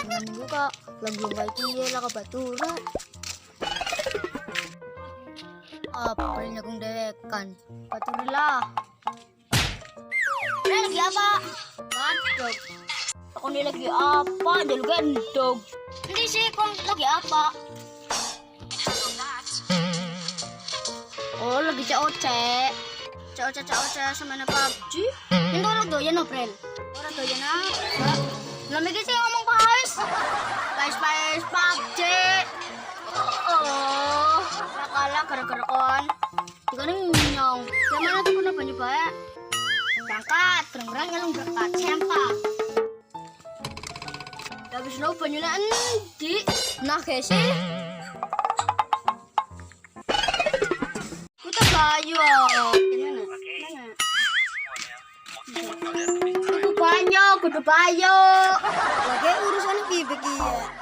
Dengan buka lagu kayak lah kabaturan. Apa yang akong dekan? Paturilah. Lagi apa? Gendog. Ako lagi apa? Dulu gendog. Hindi sih, kung lagi apa? Oh, lagi caoce. Caoce sama na PUBG. Hindi ko lang doyan, April. Ora doyan na. Lamigin siya ngomong guys. Guys, PUBG. Oh, nakala karakon. Tiga nang nyong. Yang mana tuh pernah banyak banyak. Berangkat, terang-terang yang berangkat. Sempak. Habis lo penyulaan di nah kesi. Kita bayu. Gimana? Kudu banyo. Lagi urusan bibik iya.